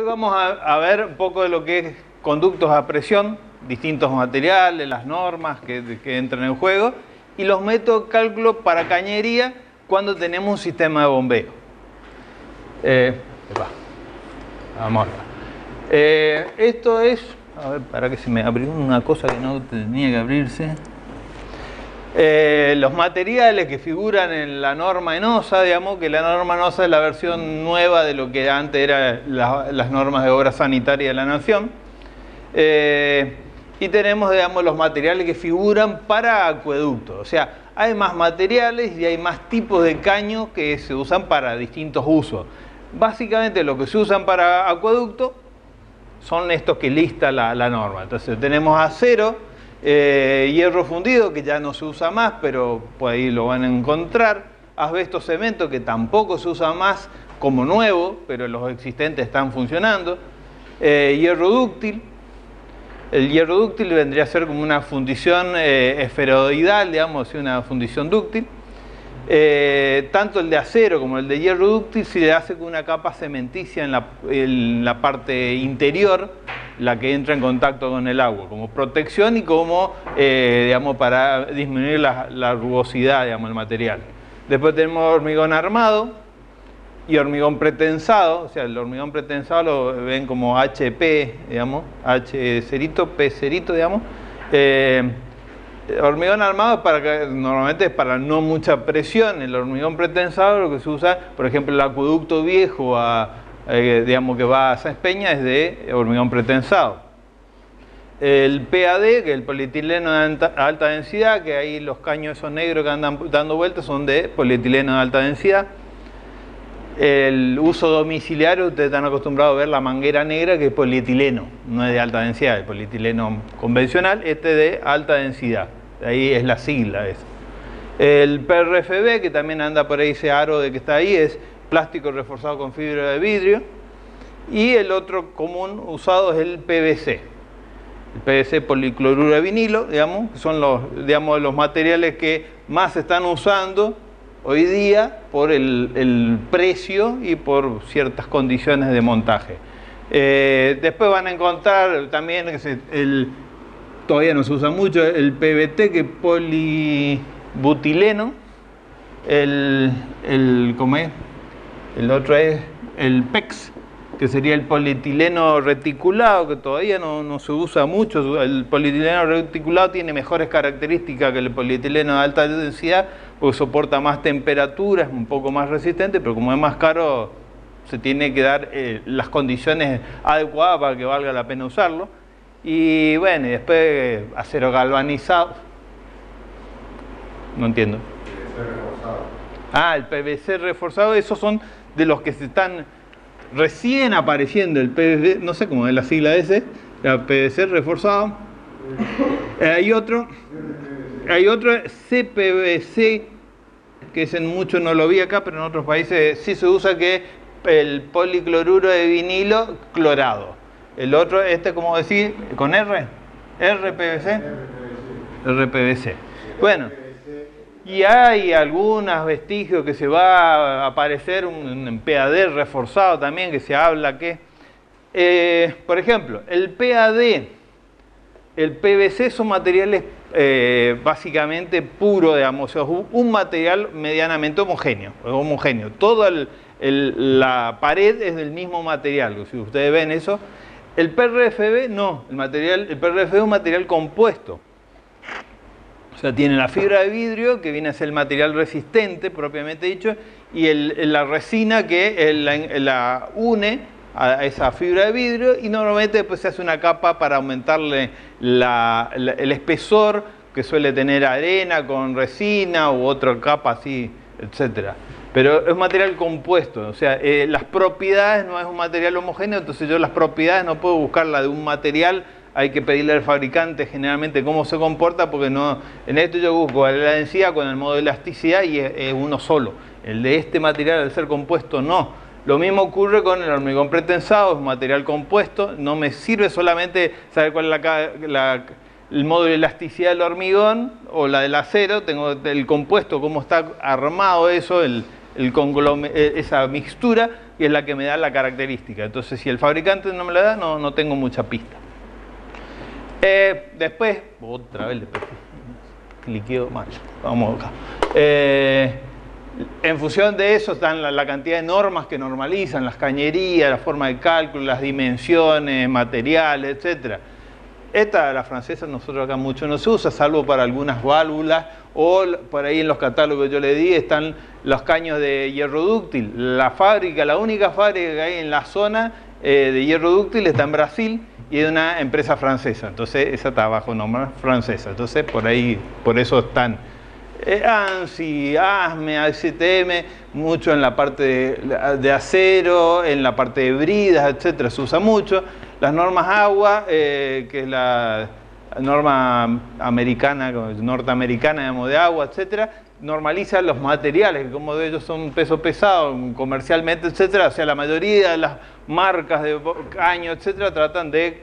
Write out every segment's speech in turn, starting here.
Hoy vamos a ver un poco de lo que es conductos a presión, distintos materiales, las normas que entran en juego y los métodos de cálculo para cañería cuando tenemos un sistema de bombeo. Vamos acá. Esto es, a ver, para que se me abrió una cosa que no tenía que abrirse. Los materiales que figuran en la norma ENOSA, digamos que la norma ENOSA es la versión nueva de lo que antes eran las normas de obra sanitaria de la Nación. Y tenemos, digamos, los materiales que figuran para acueductos. O sea, hay más materiales y hay más tipos de caños que se usan para distintos usos. Básicamente lo que se usan para acueducto son estos que lista la norma. Entonces tenemos acero, hierro fundido, que ya no se usa más, pero por ahí lo van a encontrar. Asbesto cemento, que tampoco se usa más como nuevo, pero los existentes están funcionando. Hierro dúctil. El hierro dúctil vendría a ser como una fundición esferoidal, digamos, una fundición dúctil. Tanto el de acero como el de hierro dúctil se le hace con una capa cementicia en la parte interior, la que entra en contacto con el agua, como protección y como, digamos, para disminuir la rugosidad, digamos, del material. Después tenemos hormigón armado y hormigón pretensado. O sea, el hormigón pretensado lo ven como HP, digamos, H cerito, P cerito, digamos. Hormigón armado normalmente es para no mucha presión. El hormigón pretensado lo que se usa, por ejemplo, el acueducto viejo digamos que va a Sáenz Peña, es de hormigón pretensado. El PAD, que es el polietileno de alta densidad, que ahí los caños esos negros que andan dando vueltas son de polietileno de alta densidad. El uso domiciliario, ustedes están acostumbrados a ver la manguera negra, que es polietileno, no es de alta densidad, es polietileno convencional, este de alta densidad, ahí es la sigla esa. El PRFB, que también anda por ahí, ese aro de que está ahí, es plástico reforzado con fibra de vidrio. Y el otro común usado es el PVC. El PVC, policloruro de vinilo, digamos, que son los materiales que más se están usando hoy día por el precio y por ciertas condiciones de montaje. Después van a encontrar también, todavía no se usa mucho, el PBT, que es polibutileno. ¿Cómo es? El otro es el PEX, que sería el polietileno reticulado, que todavía no se usa mucho. El polietileno reticulado tiene mejores características que el polietileno de alta densidad, porque soporta más temperaturas, es un poco más resistente, pero como es más caro, se tiene que dar las condiciones adecuadas para que valga la pena usarlo. Y bueno, y después acero galvanizado. No entiendo. El PVC reforzado, esos son de los que se están recién apareciendo. El PVC, no sé cómo es la sigla ese, el PVC reforzado. Hay otro CPVC, que es en muchos no lo vi acá, pero en otros países sí se usa, que es el policloruro de vinilo clorado. El otro, como decir, con R, RPVC. RPVC. Bueno, y hay algunos vestigios que se va a aparecer un PAD reforzado también, que se habla que, por ejemplo, el PAD, el PVC son materiales básicamente puros, digamos, o sea, un material medianamente homogéneo. Toda la pared es del mismo material, si ustedes ven eso. El PRFB no, el PRFB es un material compuesto. O sea, tiene la fibra de vidrio, que viene a ser el material resistente, propiamente dicho, y la resina que la une a esa fibra de vidrio, y normalmente después se hace una capa para aumentarle el espesor, que suele tener arena con resina u otra capa así, etcétera. Pero es un material compuesto, o sea, las propiedades no es un material homogéneo, entonces yo las propiedades no puedo buscarlas de un material, hay que pedirle al fabricante generalmente cómo se comporta, porque no, en esto yo busco la densidad con el modo de elasticidad y es uno solo. El de este material, al ser compuesto, no. Lo mismo ocurre con el hormigón pretensado, es un material compuesto, no me sirve solamente saber cuál es el modo de elasticidad del hormigón o la del acero, tengo el compuesto, cómo está armado eso, esa mixtura, y es la que me da la característica. Entonces, si el fabricante no me la da, no tengo mucha pista. Después, otra vez le cliqueo mal. Vamos acá. En función de eso están la cantidad de normas que normalizan, las cañerías, la forma de cálculo, las dimensiones, materiales, etc. Esta, la francesa, nosotros acá mucho no se usa, salvo para algunas válvulas, o por ahí en los catálogos que yo le di están los caños de hierro dúctil. La única fábrica que hay en la zona de hierro dúctil está en Brasil y es de una empresa francesa. Entonces esa está bajo norma francesa. Entonces por eso están ANSI, ASME, ASTM, mucho en la parte de acero, en la parte de bridas, etcétera, se usa mucho. Las normas agua, que es la norma americana, norteamericana, digamos, de agua, etcétera, normaliza los materiales, que como de ellos son peso pesado, comercialmente, etcétera. O sea, la mayoría de las marcas de caño, etcétera, tratan de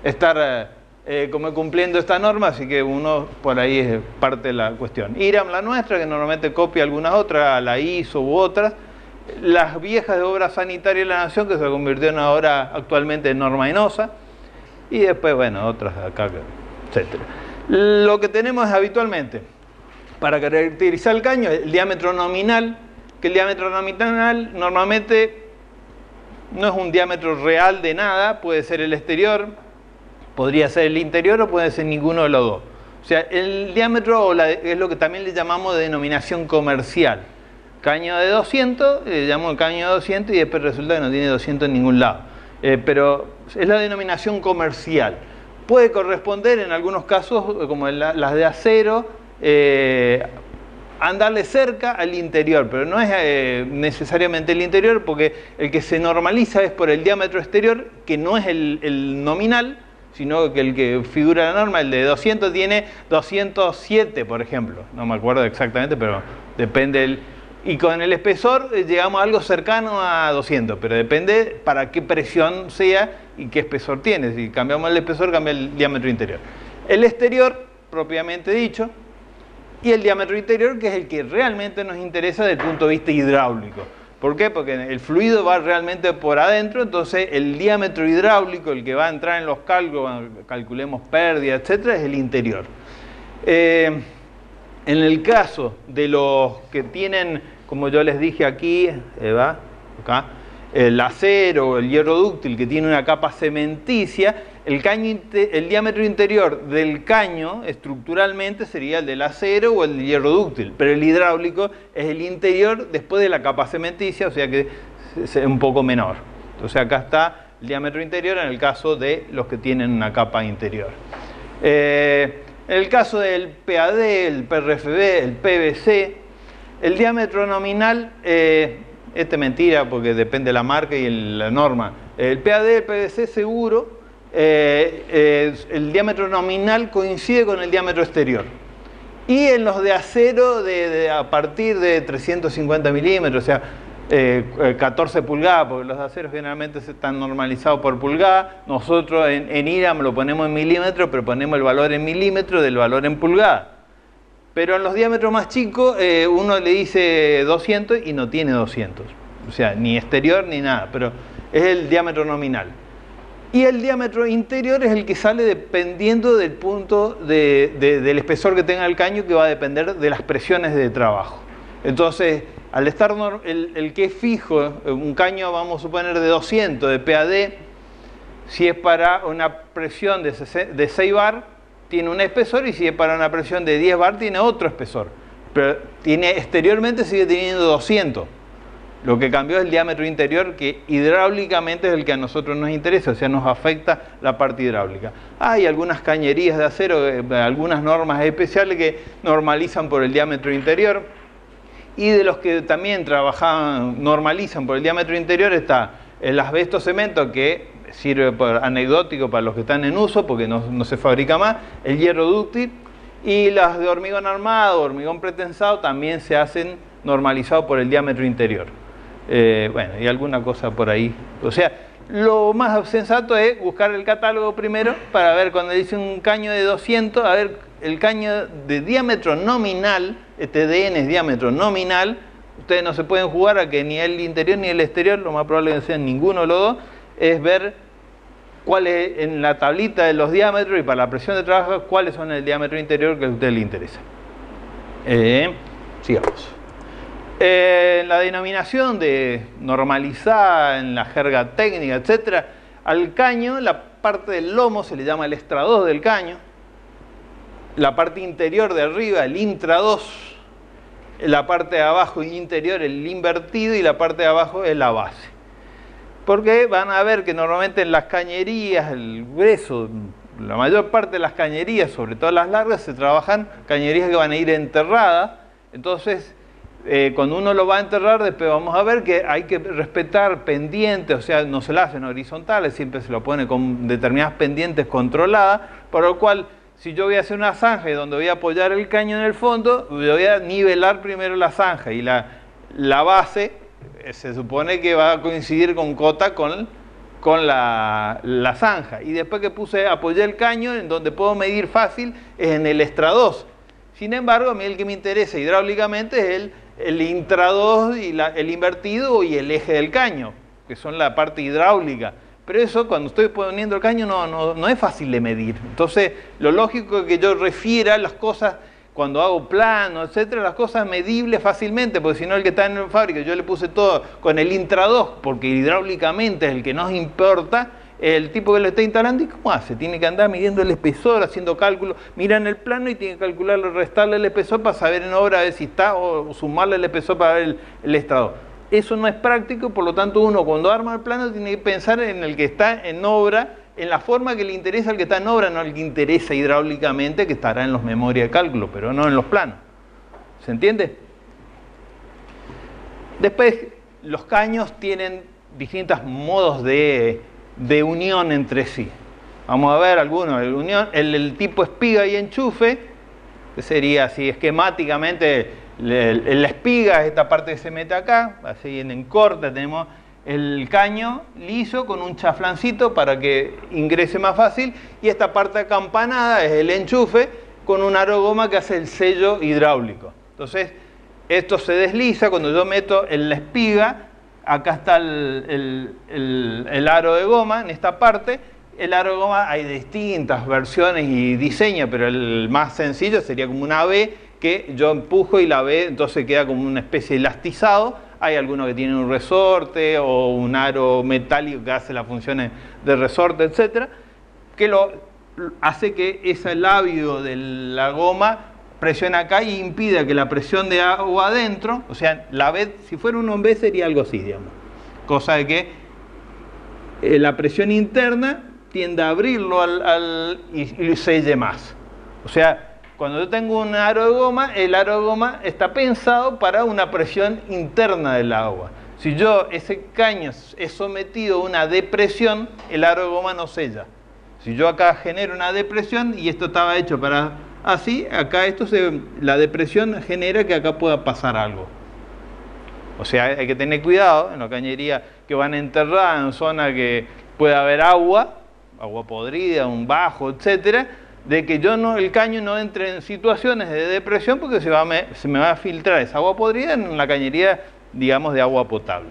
estar como cumpliendo esta norma, así que uno por ahí es parte de la cuestión. IRAM, la nuestra, que normalmente copia algunas otras, la ISO u otras. Las viejas de Obra Sanitaria de la Nación, que se convirtieron ahora actualmente en norma ENOSA. Y después, bueno, otras acá, etcétera. Lo que tenemos habitualmente para caracterizar el caño es el diámetro nominal, que el diámetro nominal normalmente no es un diámetro real de nada, puede ser el exterior, podría ser el interior o puede ser ninguno de los dos. O sea, el diámetro es lo que también le llamamos de denominación comercial. Caño de 200, le llamo el caño de 200 y después resulta que no tiene 200 en ningún lado. Pero es la denominación comercial. Puede corresponder en algunos casos, como las de acero, andarle cerca al interior, pero no es necesariamente el interior, porque el que se normaliza es por el diámetro exterior, que no es el nominal, sino que el que figura la norma, el de 200 tiene 207, por ejemplo. No me acuerdo exactamente, pero depende y con el espesor llegamos a algo cercano a 200, pero depende para qué presión sea y qué espesor tiene. Si cambiamos el espesor, cambia el diámetro interior. El exterior, propiamente dicho, y el diámetro interior, que es el que realmente nos interesa desde el punto de vista hidráulico. ¿Por qué? Porque el fluido va realmente por adentro, entonces el diámetro hidráulico, el que va a entrar en los cálculos, cuando calculemos pérdida, etcétera, es el interior. En el caso de los que tienen, como yo les dije aquí, acá, el acero o el hierro dúctil que tiene una capa cementicia, el diámetro interior del caño estructuralmente sería el del acero o el hierro dúctil, pero el hidráulico es el interior después de la capa cementicia, o sea que es un poco menor. Entonces acá está el diámetro interior en el caso de los que tienen una capa interior. En el caso del PAD, el PRFB, el PVC, el diámetro nominal, mentira porque depende de la marca y la norma. El PAD, el PVC seguro, el diámetro nominal coincide con el diámetro exterior. Y en los de acero, a partir de 350 milímetros, o sea, 14 pulgadas, porque los de acero generalmente están normalizados por pulgada. Nosotros en IRAM lo ponemos en milímetros, pero ponemos el valor en milímetros del valor en pulgada. Pero en los diámetros más chicos, uno le dice 200 y no tiene 200. O sea, ni exterior ni nada, pero es el diámetro nominal. Y el diámetro interior es el que sale dependiendo del punto del espesor que tenga el caño, que va a depender de las presiones de trabajo. Entonces, al estar el que es fijo, un caño vamos a suponer de 200 de PAD, si es para una presión de 6 bar, tiene un espesor, y si es para una presión de 10 bar, tiene otro espesor. Pero exteriormente sigue teniendo 200. Lo que cambió es el diámetro interior, que hidráulicamente es el que a nosotros nos interesa, o sea, nos afecta la parte hidráulica. Hay algunas cañerías de acero, algunas normas especiales que normalizan por el diámetro interior. Y de los que también normalizan por el diámetro interior está el asbesto cemento, que sirve por anecdótico para los que están en uso, porque no se fabrica más, el hierro dúctil, y las de hormigón armado, hormigón pretensado, también se hacen normalizados por el diámetro interior. Bueno, y alguna cosa por ahí. O sea, lo más sensato es buscar el catálogo primero para ver cuando dice un caño de 200, a ver el caño de diámetro nominal, este DN es diámetro nominal, ustedes no se pueden jugar a que ni el interior ni el exterior, lo más probable es que sean ninguno de los dos, es ver cuál es en la tablita de los diámetros y para la presión de trabajo, cuáles son el diámetro interior que a usted le interesa. Sigamos. La denominación de normalizada en la jerga técnica, etc. Al caño, la parte del lomo se le llama el extra 2 del caño. La parte interior de arriba, el intra 2. La parte de abajo interior, el invertido, y la parte de abajo es la base. Porque van a ver que normalmente en las cañerías, el grueso, la mayor parte de las cañerías, sobre todo las largas, se trabajan cañerías que van a ir enterradas. Entonces, cuando uno lo va a enterrar, después vamos a ver que hay que respetar pendientes, o sea, no se las hacen horizontales, siempre se lo pone con determinadas pendientes controladas, por lo cual, si yo voy a hacer una zanja y donde voy a apoyar el caño en el fondo, voy a nivelar primero la zanja y la base se supone que va a coincidir con cota con la zanja. Y después que apoyé el caño, en donde puedo medir fácil es en el extra 2. Sin embargo, a mí el que me interesa hidráulicamente es el intra 2 y el invertido y el eje del caño, que son la parte hidráulica. Pero eso, cuando estoy poniendo el caño, no es fácil de medir. Entonces, lo lógico es que yo refiera las cosas, cuando hago plano, etcétera, las cosas medibles fácilmente, porque si no, el que está en la fábrica, yo le puse todo con el intra 2, porque hidráulicamente es el que nos importa, el tipo que lo está instalando, ¿y cómo hace? Tiene que andar midiendo el espesor, haciendo cálculos, mira en el plano y tiene que calcularlo, restarle el espesor para saber en obra a ver si está, o sumarle el espesor para ver el estado. Eso no es práctico, por lo tanto uno cuando arma el plano tiene que pensar en el que está en obra, en la forma que le interesa al que está en obra, no al que interesa hidráulicamente, que estará en los memorias de cálculo, pero no en los planos. ¿Se entiende? Después, los caños tienen distintos modos de unión entre sí. Vamos a ver algunos. El tipo espiga y enchufe, que sería así esquemáticamente, la espiga es esta parte que se mete acá, así en corta tenemos el caño liso con un chaflancito para que ingrese más fácil, y esta parte acampanada es el enchufe con un aro de goma que hace el sello hidráulico. Entonces, esto se desliza cuando yo meto en la espiga. Acá está el aro de goma en esta parte. El aro de goma hay distintas versiones y diseños, pero el más sencillo sería como una V que yo empujo y la V entonces queda como una especie de elastizado. Hay algunos que tienen un resorte o un aro metálico que hace las funciones de resorte, etcétera, que hace que ese labio de la goma presione acá y impida que la presión de agua adentro, o sea, la V, si fuera un V sería algo así, digamos. Cosa de que la presión interna tiende a abrirlo y selle más. O sea, cuando yo tengo un aro de goma, el aro de goma está pensado para una presión interna del agua. Si ese caño es sometido a una depresión, el aro de goma no sella. Si yo acá genero una depresión, y esto estaba hecho para así, acá la depresión genera que acá pueda pasar algo. O sea, hay que tener cuidado en la cañería que van enterradas en zonas que puede haber agua podrida, un bajo, etcétera, de que el caño no entre en situaciones de depresión, porque se me va a filtrar esa agua podrida en la cañería, digamos, de agua potable.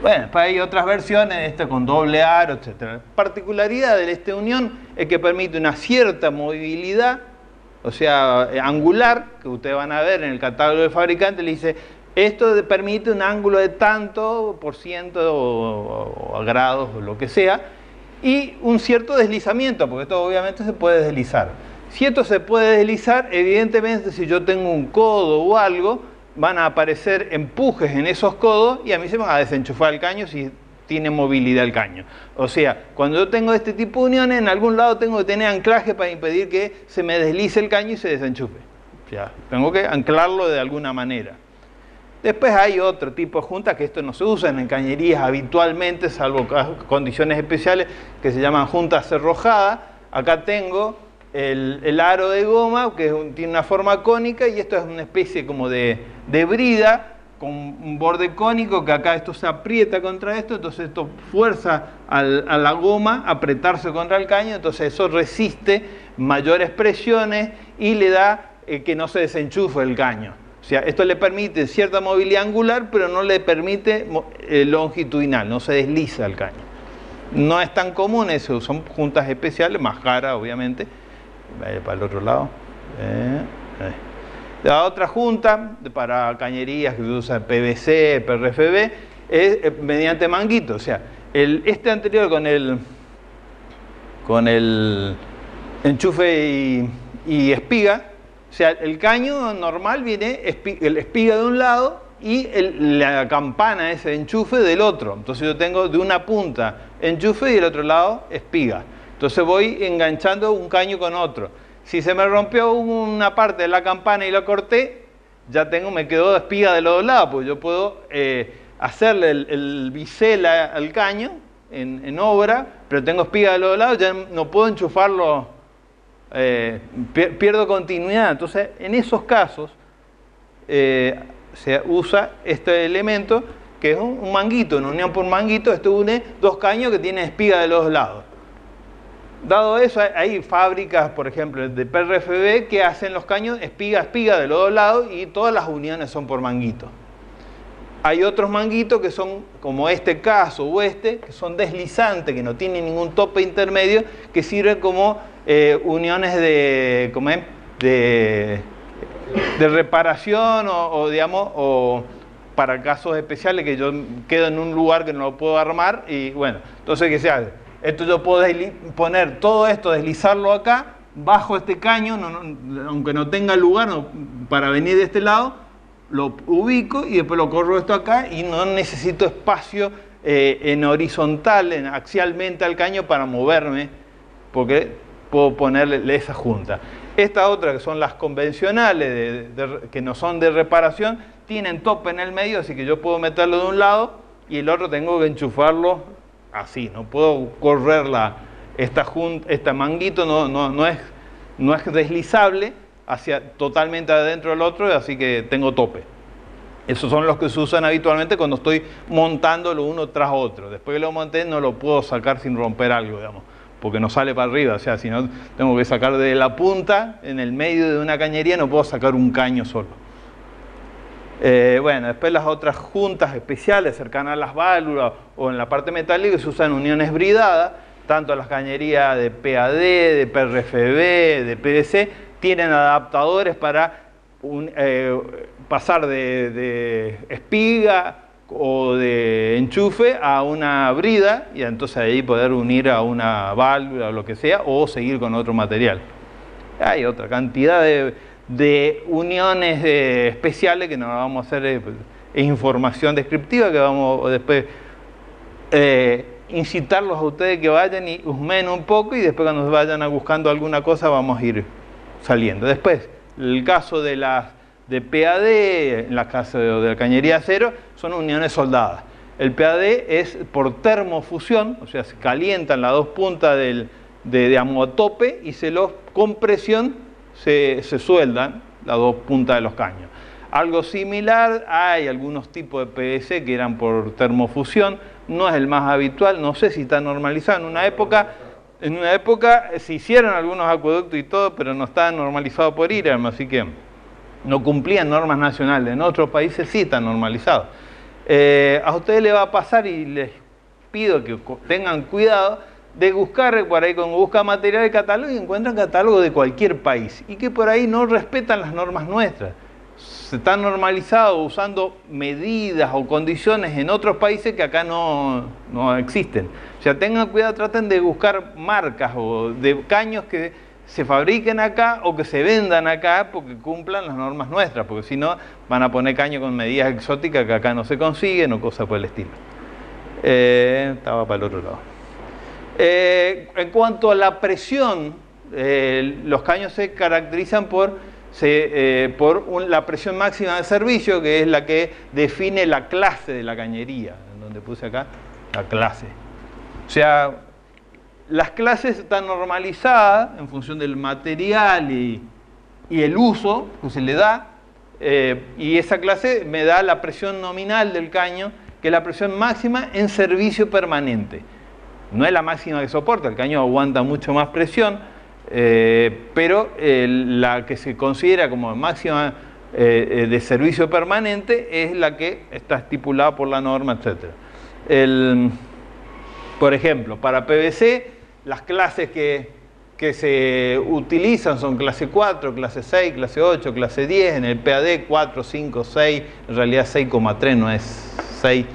Bueno, después hay otras versiones, con doble aro, etc. Particularidad de esta unión es que permite una cierta movilidad, o sea, angular, que ustedes van a ver en el catálogo del fabricante, le dice, esto permite un ángulo de tanto por ciento o grados o lo que sea, y un cierto deslizamiento, porque esto obviamente se puede deslizar. Si esto se puede deslizar, evidentemente si yo tengo un codo o algo, van a aparecer empujes en esos codos y a mí se me va a desenchufar el caño si tiene movilidad el caño. O sea, cuando yo tengo este tipo de uniones, en algún lado tengo que tener anclaje para impedir que se me deslice el caño y se desenchufe. O sea, tengo que anclarlo de alguna manera. Después hay otro tipo de juntas que esto no se usa en cañerías habitualmente, salvo condiciones especiales, que se llaman juntas cerrojadas. Acá tengo el aro de goma, que tiene una forma cónica, y esto es una especie como de brida con un borde cónico, que acá esto se aprieta contra esto, entonces esto fuerza a la goma a apretarse contra el caño, entonces eso resiste mayores presiones y le da que no se desenchufe el caño. O sea, esto le permite cierta movilidad angular, pero no le permite longitudinal, no se desliza el caño. No es tan común eso, son juntas especiales, más caras obviamente. Vaya para el otro lado. La otra junta para cañerías que se usa PVC, PRFB, es mediante manguito. O sea, este anterior con el enchufe y espiga, o sea, el caño normal viene el espiga de un lado y la campana, ese enchufe, del otro. Entonces yo tengo de una punta enchufe y del otro lado espiga. Entonces voy enganchando un caño con otro. Si se me rompió una parte de la campana y la corté, ya me quedó espiga de los dos lados, porque yo puedo hacerle el bisel al caño en obra, pero tengo espiga de los dos lados, ya no puedo enchufarlo, pierdo continuidad. Entonces, en esos casos, se usa este elemento, que es un manguito, una unión por manguito. Esto une dos caños que tienen espiga de los dos lados. Dado eso, hay fábricas, por ejemplo, de PRFB que hacen los caños espiga a espiga de los dos lados y todas las uniones son por manguito. Hay otros manguitos que son, como este caso o que son deslizantes, que no tienen ningún tope intermedio, que sirven como uniones de reparación digamos, o para casos especiales que yo quedo en un lugar que no lo puedo armar y bueno, entonces ¿qué se hace? Esto yo puedo poner todo esto, deslizarlo acá, bajo este caño, aunque no tenga lugar para venir de este lado, lo ubico y después lo corro esto acá y no necesito espacio en horizontal, axialmente al caño para moverme, porque puedo ponerle esa junta. Esta otra, que son las convencionales, que no son de reparación, tienen tope en el medio, así que yo puedo meterlo de un lado y el otro tengo que enchufarlo así. No puedo correr esta manguito, no es deslizable totalmente adentro del otro, así que tengo tope. Esos son los que se usan habitualmente cuando estoy montándolo uno tras otro. Después que lo monté no lo puedo sacar sin romper algo, digamos, porque no sale para arriba. O sea, si no, tengo que sacar de la punta, en el medio de una cañería, no puedo sacar un caño solo. Bueno, después las otras juntas especiales cercanas a las válvulas o en la parte metálica se usan uniones bridadas, tanto las cañerías de PAD, de PRFB, de PVC, tienen adaptadores para pasar de espiga o de enchufe a una brida y entonces ahí poder unir a una válvula o lo que sea o seguir con otro material. Hay otra cantidad de uniones especiales que no vamos a hacer, es información descriptiva que vamos después incitarlos a ustedes que vayan y husmeen un poco y después cuando vayan buscando alguna cosa vamos a ir saliendo. Después, el caso de PAD, en la caso de la cañería de acero, son uniones soldadas. El PAD es por termofusión, o sea, se calientan las dos puntas de a tope y con presión se sueldan las dos puntas de los caños. Algo similar, hay algunos tipos de PVC que eran por termofusión, no es el más habitual, no sé si está normalizado. En una época se hicieron algunos acueductos y todo, pero no estaban normalizados por IRAM, así que no cumplían normas nacionales. En otros países sí están normalizados. A ustedes les va a pasar y les pido que tengan cuidado de buscar por ahí, cuando buscan material de catálogo y encuentran catálogo de cualquier país y que por ahí no respetan las normas nuestras. Se están normalizados usando medidas o condiciones en otros países que acá no existen. O sea, tengan cuidado, traten de buscar marcas o de caños que se fabriquen acá o que se vendan acá porque cumplan las normas nuestras, porque si no van a poner caño con medidas exóticas que acá no se consiguen o cosas por el estilo. Estaba para el otro lado. En cuanto a la presión, los caños se caracterizan por la presión máxima de servicio, que es la que define la clase de la cañería, en donde puse acá la clase. O sea, las clases están normalizadas en función del material y el uso que se le da, y esa clase me da la presión nominal del caño, que es la presión máxima en servicio permanente. No es la máxima que soporta, el caño aguanta mucho más presión, pero la que se considera como máxima de servicio permanente es la que está estipulada por la norma, etc. Por ejemplo, para PVC, las clases que se utilizan son clase 4, clase 6, clase 8, clase 10, en el PAD 4, 5, 6, en realidad 6,3 no es 6,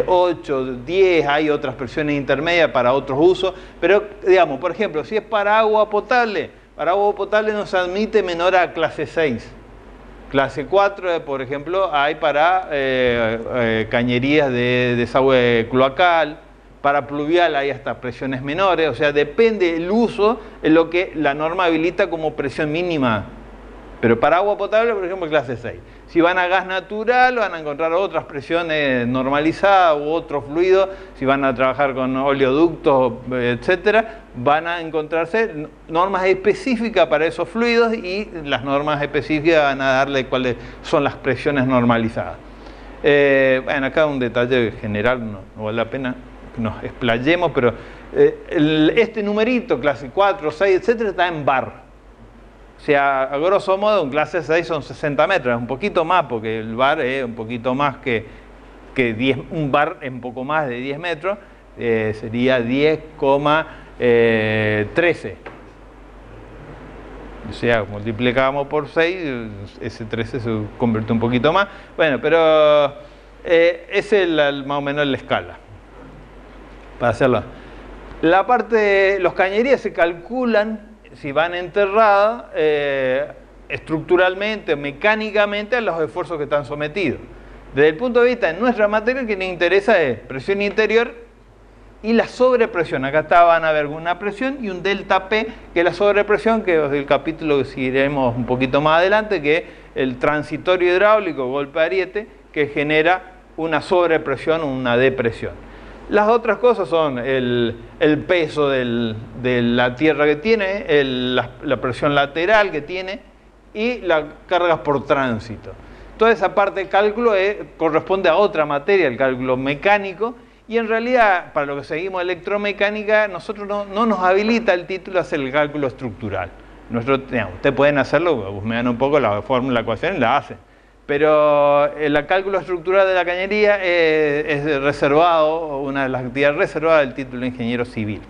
8, 10, hay otras presiones intermedias para otros usos, pero digamos, por ejemplo, si es para agua potable no se admite menor a clase 6. Clase 4, por ejemplo, hay para cañerías de desagüe cloacal, para pluvial hay hasta presiones menores, o sea, depende el uso en lo que la norma habilita como presión mínima. Pero para agua potable, por ejemplo, clase 6. Si van a gas natural, van a encontrar otras presiones normalizadas u otros fluidos. Si van a trabajar con oleoductos, etcétera, van a encontrarse normas específicas para esos fluidos y las normas específicas van a darle cuáles son las presiones normalizadas. Bueno, acá un detalle general, no vale la pena que nos explayemos, pero este numerito, clase 4, 6, etcétera, está en bar. O sea, a grosso modo, un clase 6 son 60 metros, es un poquito más, porque el bar es un poquito más que 10, un bar es un poco más de 10 metros, sería 10,13. O sea, multiplicamos por 6, ese 13 se convierte un poquito más. Bueno, pero esa es más o menos la escala, para hacerlo. La parte de los cañerías se calculan si van enterradas estructuralmente, mecánicamente, a los esfuerzos que están sometidos. Desde el punto de vista de nuestra materia, lo que nos interesa es presión interior y la sobrepresión. Acá van a ver una presión y un delta P, que es la sobrepresión, que es el capítulo que seguiremos un poquito más adelante, que es el transitorio hidráulico, golpe de ariete, que genera una sobrepresión o una depresión. Las otras cosas son el peso de la tierra que tiene, la presión lateral que tiene y las cargas por tránsito. Toda esa parte de cálculo corresponde a otra materia, el cálculo mecánico, y en realidad, para lo que seguimos electromecánica, nosotros no nos habilita el título a hacer el cálculo estructural. Ustedes pueden hacerlo, buscan un poco la fórmula, la ecuación y la hacen. Pero el cálculo estructural de la cañería es reservado, una de las actividades reservadas del título de ingeniero civil.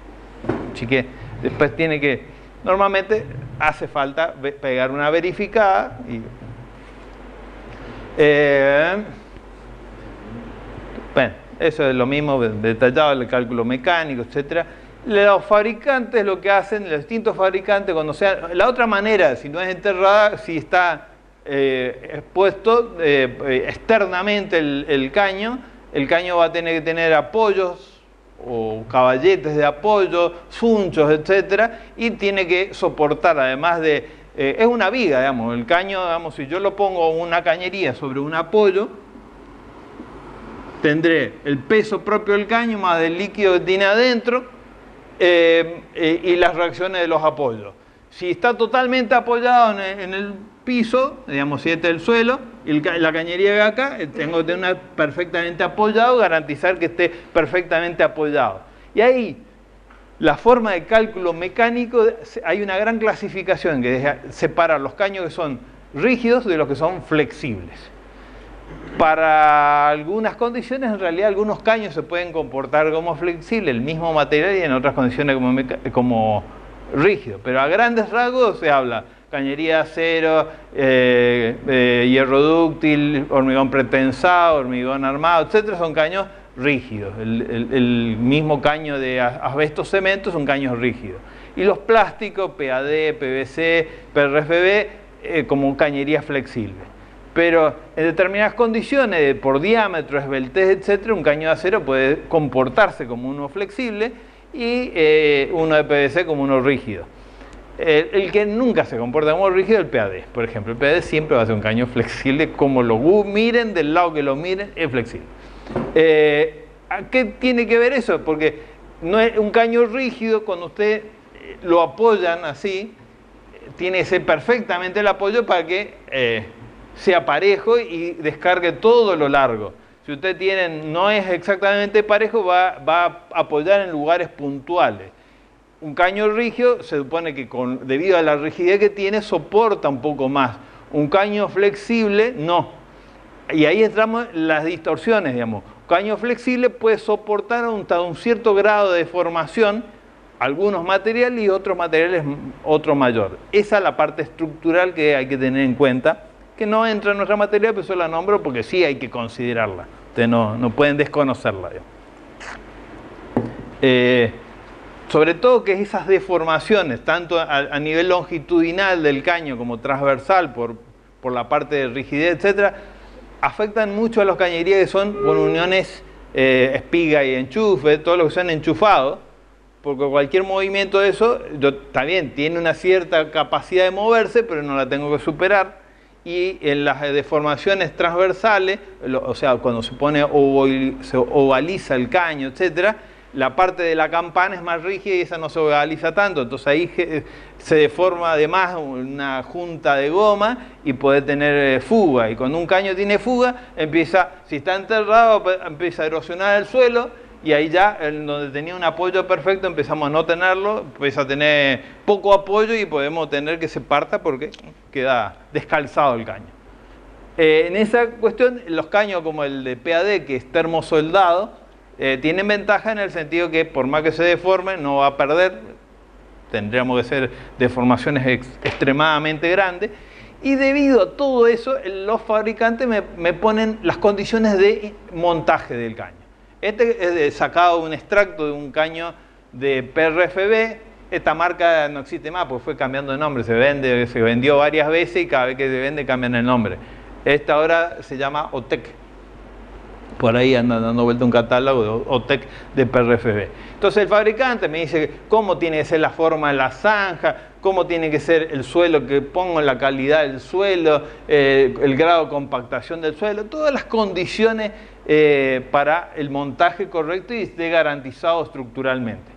Así que después tiene que, normalmente hace falta pegar una verificada. Bueno, eso es lo mismo, detallado el cálculo mecánico, etc. Los fabricantes lo que hacen, los distintos fabricantes, cuando sea, la otra manera, si no es enterrada, si está expuesto externamente el caño va a tener que tener apoyos o caballetes de apoyo, sunchos, etcétera, y tiene que soportar, además de es una viga, digamos, el caño, digamos, si yo lo pongo una cañería sobre un apoyo, tendré el peso propio del caño más del líquido que tiene adentro y las reacciones de los apoyos. Si está totalmente apoyado en el piso, digamos, si este es el suelo, y la cañería de acá, tengo que tener perfectamente apoyado, garantizar que esté perfectamente apoyado. Y ahí, la forma de cálculo mecánico, hay una gran clasificación que separa los caños que son rígidos de los que son flexibles. Para algunas condiciones, en realidad, algunos caños se pueden comportar como flexibles, el mismo material, y en otras condiciones como rígido, pero a grandes rasgos se habla cañería de acero, hierro dúctil, hormigón pretensado, hormigón armado, etcétera, son caños rígidos. El mismo caño de asbesto cemento es un caño rígido. Y los plásticos, PAD, PVC, PRFB, como cañería flexible. Pero en determinadas condiciones, por diámetro, esbeltez, etcétera, un caño de acero puede comportarse como uno flexible y uno de PVC como uno rígido. El que nunca se comporta como rígido es el PAD. Por ejemplo, el PAD siempre va a ser un caño flexible, como lo miren, del lado que lo miren, es flexible. ¿A qué tiene que ver eso? Porque no es un caño rígido, cuando usted lo apoyan así, tiene que ser perfectamente el apoyo para que sea parejo y descargue todo lo largo. Si usted no es exactamente parejo, va a apoyar en lugares puntuales. Un caño rígido se supone que debido a la rigidez que tiene, soporta un poco más Un caño flexible, no. Y ahí entramos las distorsiones, digamos. Un caño flexible puede soportar hasta un cierto grado de deformación, algunos materiales y otros materiales otro mayor. Esa es la parte estructural que hay que tener en cuenta, que no entra en nuestra materia, pero yo la nombro porque sí hay que considerarla. Ustedes no pueden desconocerla. Sobre todo que esas deformaciones, tanto a nivel longitudinal del caño como transversal por la parte de rigidez, etcétera, afectan mucho a las cañerías que son con uniones espiga y enchufe, todo lo que son enchufados, porque cualquier movimiento de eso, también tiene una cierta capacidad de moverse, pero no la tengo que superar. Y en las deformaciones transversales, o sea, cuando se ovaliza el caño, etcétera, la parte de la campana es más rígida y esa no se ovaliza tanto, entonces ahí se deforma además una junta de goma y puede tener fuga. Y cuando un caño tiene fuga, si está enterrado, empieza a erosionar el suelo y ahí ya, donde tenía un apoyo perfecto, empezamos a no tenerlo, empieza a tener poco apoyo y podemos tener que se parta porque queda descalzado el caño. En esa cuestión, los caños como el de PAD, que es termosoldado, tienen ventaja en el sentido que por más que se deforme no va a perder, tendríamos que ser deformaciones extremadamente grandes, y debido a todo eso los fabricantes me ponen las condiciones de montaje del caño. Este es sacado un extracto de un caño de PRFB. Esta marca no existe más porque fue cambiando de nombre, se vendió varias veces y cada vez que se vende cambian el nombre. Esta ahora se llama OTEC. Por ahí anda dando vuelta un catálogo de OTEC de PRFB. Entonces el fabricante me dice cómo tiene que ser la forma de la zanja, cómo tiene que ser el suelo que pongo, la calidad del suelo, el grado de compactación del suelo, todas las condiciones para el montaje correcto y esté garantizado estructuralmente.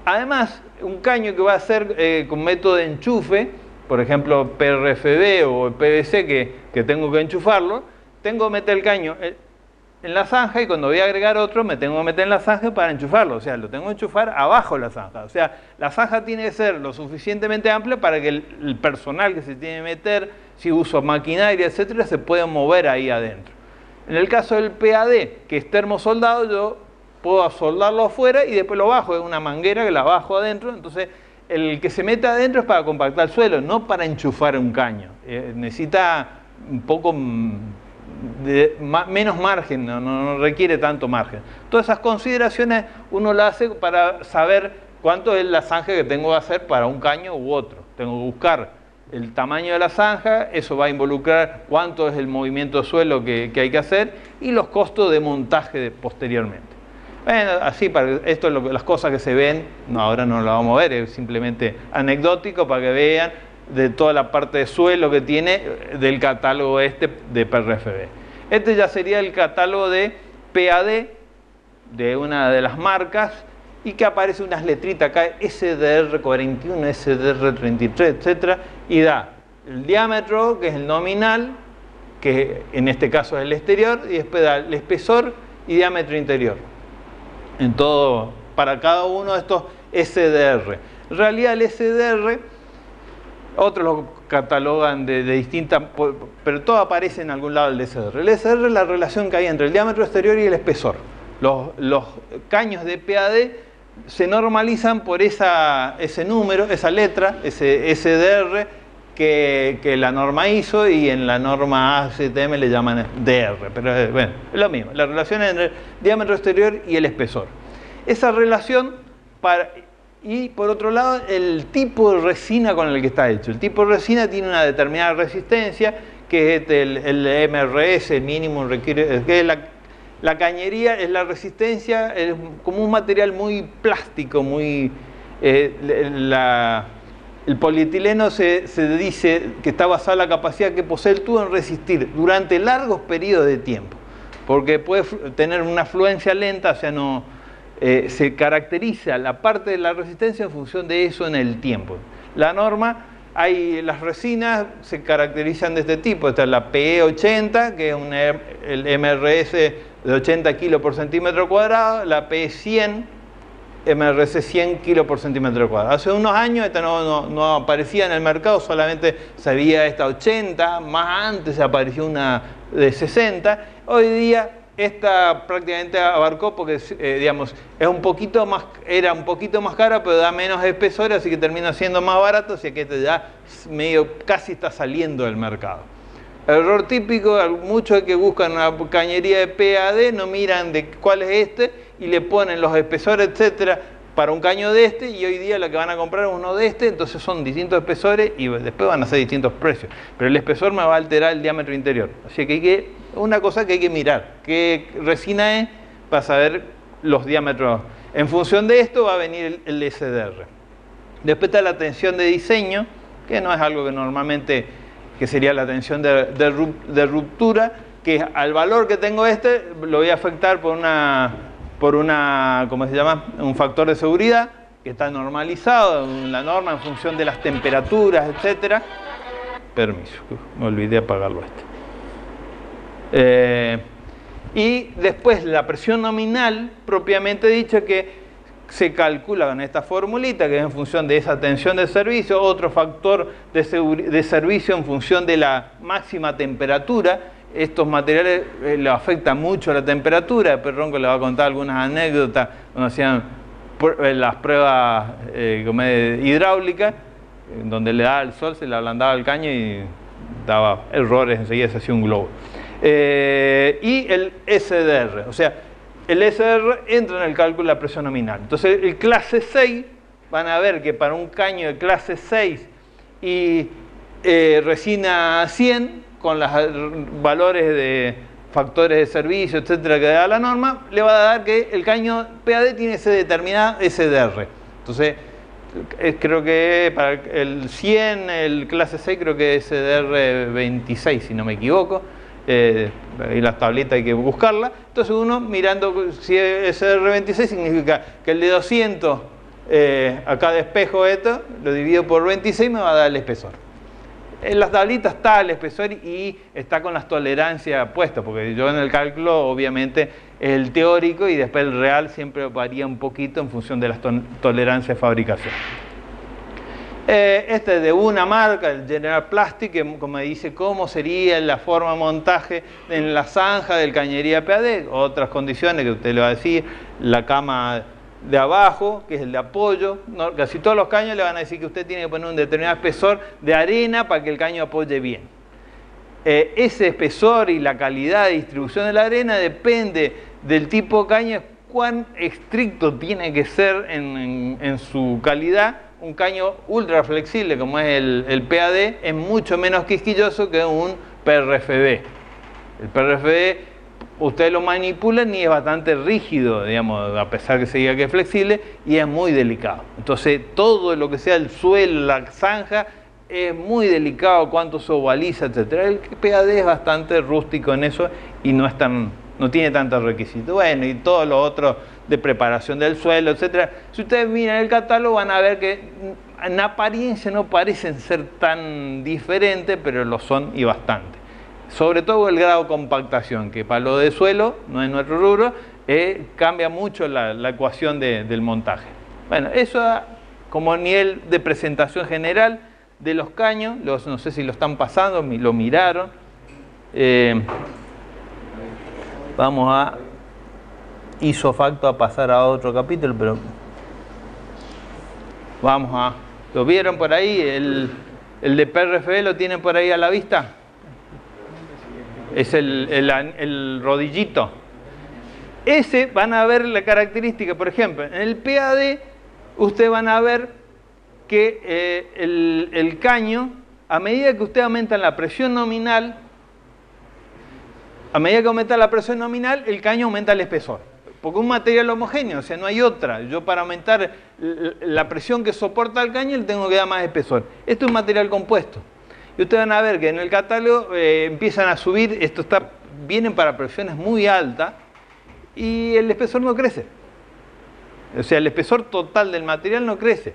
Además, un caño que va a ser con método de enchufe, por ejemplo PRFB o PVC que tengo que enchufarlo, tengo que meter el caño en la zanja y cuando voy a agregar otro me tengo que meter en la zanja para enchufarlo, o sea, lo tengo que enchufar abajo de la zanja, o sea, la zanja tiene que ser lo suficientemente amplia para que el personal que se tiene que meter, si uso maquinaria, etcétera, se pueda mover ahí adentro. En el caso del PAD, que es termosoldado, yo puedo soldarlo afuera y después lo bajo, es una manguera que la bajo adentro, entonces el que se mete adentro es para compactar el suelo, no para enchufar un caño, necesita un poco menos margen, no requiere tanto margen. Todas esas consideraciones uno las hace para saber cuánto es la zanja que tengo que hacer para un caño u otro. Tengo que buscar el tamaño de la zanja, eso va a involucrar cuánto es el movimiento de suelo que hay que hacer y los costos de montaje posteriormente. Bueno, así, esto es las cosas que se ven, ahora no lo vamos a ver, es simplemente anecdótico para que vean de toda la parte de suelo que tiene del catálogo de PRFB. Este ya sería el catálogo de PAD de una de las marcas y que aparece unas letritas acá, SDR41, SDR33, etc. Y da el diámetro, que es el nominal, que en este caso es el exterior, y después da el espesor y diámetro interior. En todo, para cada uno de estos SDR. En realidad el SDR, otros lo catalogan de distintas, pero todo aparece en algún lado del SDR. El SDR es la relación que hay entre el diámetro exterior y el espesor. Los caños de PAD se normalizan por ese número, esa letra, ese SDR, que la norma ISO y en la norma ASTM le llaman DR, pero bueno, es lo mismo, la relación entre el diámetro exterior y el espesor. Esa relación, y por otro lado, el tipo de resina con el que está hecho. El tipo de resina tiene una determinada resistencia, que es el MRS, el Minimum Required, que es la cañería, es la resistencia, es como un material muy plástico, muy... el polietileno se dice que está basado en la capacidad que posee el tubo en resistir durante largos periodos de tiempo, porque puede tener una fluencia lenta, o sea, se caracteriza la parte de la resistencia en función de eso en el tiempo. La norma, las resinas se caracterizan de este tipo, esta es la PE80, que es el MRS de 80 kilos por centímetro cuadrado, la PE100, MRC 100 kilos por centímetro cuadrado. Hace unos años esta no aparecía en el mercado, solamente se veía esta 80, más antes apareció una de 60. Hoy día esta prácticamente abarcó porque, digamos, era un poquito más cara, pero da menos espesor, así que termina siendo más barato, así que este ya medio casi está saliendo del mercado. El error típico, muchos que buscan una cañería de PAD no miran de cuál es este y le ponen los espesores, etcétera, para un caño de este, y hoy día lo que van a comprar es uno de este, entonces son distintos espesores y después van a ser distintos precios. Pero el espesor me va a alterar el diámetro interior. Así que una cosa que hay que mirar, qué resina es, para saber los diámetros. En función de esto va a venir el SDR. Después está la tensión de diseño, que no es algo que normalmente, que sería la tensión de ruptura, que al valor que tengo lo voy a afectar por una, ¿cómo se llama? Un factor de seguridad que está normalizado en la norma en función de las temperaturas, etcétera. Permiso, me olvidé apagarlo y después la presión nominal, propiamente dicho, que se calcula con esta formulita, que es en función de esa tensión de servicio, otro factor de servicio en función de la máxima temperatura. Estos materiales le afectan mucho la temperatura. Después Ronco le va a contar algunas anécdotas cuando hacían las pruebas hidráulicas, donde le daba el sol, se le ablandaba el caño y daba errores, enseguida se hacía un globo. Y el SDR, o sea, el SDR entra en el cálculo de la presión nominal. Entonces, el clase 6, van a ver que para un caño de clase 6 y resina 100, con los valores de factores de servicio, etcétera, que da la norma, le va a dar que el caño PAD tiene ese determinado SDR. Entonces, creo que para el 100, el clase 6, creo que es SDR 26, si no me equivoco. Y las tablitas hay que buscarla. Entonces uno mirando si es SDR26 significa que el de 200 acá despejo esto, lo divido por 26, me va a dar el espesor. En las tablitas está el espesor y está con las tolerancias puestas, porque yo en el cálculo obviamente el teórico y después el real siempre varía un poquito en función de las tolerancias de fabricación. Este es de una marca, el General Plastic, que como dice cómo sería la forma de montaje en la zanja del cañería PAD. Otras condiciones que usted le va a decir, la cama de abajo, que es el de apoyo. No, casi todos los caños le van a decir que usted tiene que poner un determinado espesor de arena para que el caño apoye bien. Ese espesor y la calidad de distribución de la arena depende del tipo de caño, cuán estricto tiene que ser en su calidad. Un caño ultra flexible como es el PAD es mucho menos quisquilloso que un PRFB. El PRFB usted lo manipula y es bastante rígido, digamos, a pesar que se diga que es flexible, y es muy delicado. Entonces todo lo que sea el suelo, la zanja, es muy delicado, cuánto se ovaliza, etc. El PAD es bastante rústico en eso y no tiene tantos requisitos. Bueno, y todo lo otro de preparación del suelo, etcétera. Si ustedes miran el catálogo van a ver que en apariencia no parecen ser tan diferentes, pero lo son y bastante. Sobre todo el grado de compactación, que para lo de suelo, no es nuestro rubro, cambia mucho la ecuación del montaje. Bueno, eso como nivel de presentación general de los caños. No sé si lo están pasando, lo miraron. Vamos a isofacto a pasar a otro capítulo, pero ¿lo vieron por ahí? El de PRFB lo tienen por ahí a la vista. Es el rodillito. Ese van a ver la característica, por ejemplo, en el PAD ustedes van a ver que el caño, a medida que usted aumenta la presión nominal, el caño aumenta el espesor. Porque un material homogéneo, o sea, no hay otra. Yo para aumentar la presión que soporta el caño le tengo que dar más espesor. Esto es un material compuesto. Y ustedes van a ver que en el catálogo empiezan a subir, vienen para presiones muy altas y el espesor no crece. O sea, el espesor total del material no crece.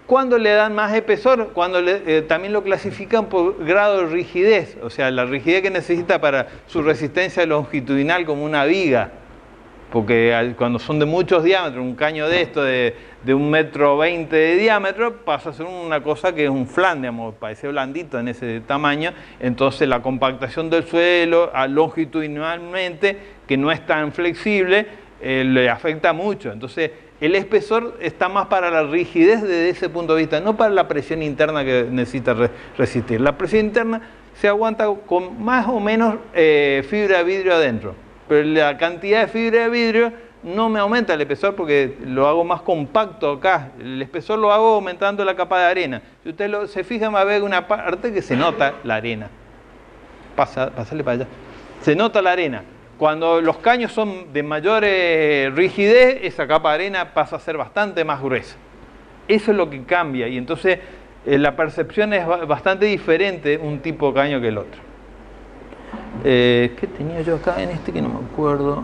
¿Cuándo le dan más espesor? Cuando también lo clasifican por grado de rigidez, o sea, la rigidez que necesita para su resistencia longitudinal como una viga. porque cuando son de muchos diámetros, un caño de esto de 1,20 m de diámetro, pasa a ser una cosa que es un flan, digamos, parece blandito en ese tamaño, entonces la compactación del suelo longitudinalmente, que no es tan flexible, le afecta mucho. Entonces el espesor está más para la rigidez desde ese punto de vista, no para la presión interna que necesita resistir. La presión interna se aguanta con más o menos fibra de vidrio adentro, pero la cantidad de fibra de vidrio no me aumenta el espesor porque lo hago más compacto acá. El espesor lo hago aumentando la capa de arena. Si usted se fija, va a ver una parte que se nota la arena. Pásale para allá. Se nota la arena. Cuando los caños son de mayor rigidez, esa capa de arena pasa a ser bastante más gruesa. Eso es lo que cambia, y entonces la percepción es bastante diferente un tipo de caño que el otro. ¿Qué tenía yo acá en este que no me acuerdo?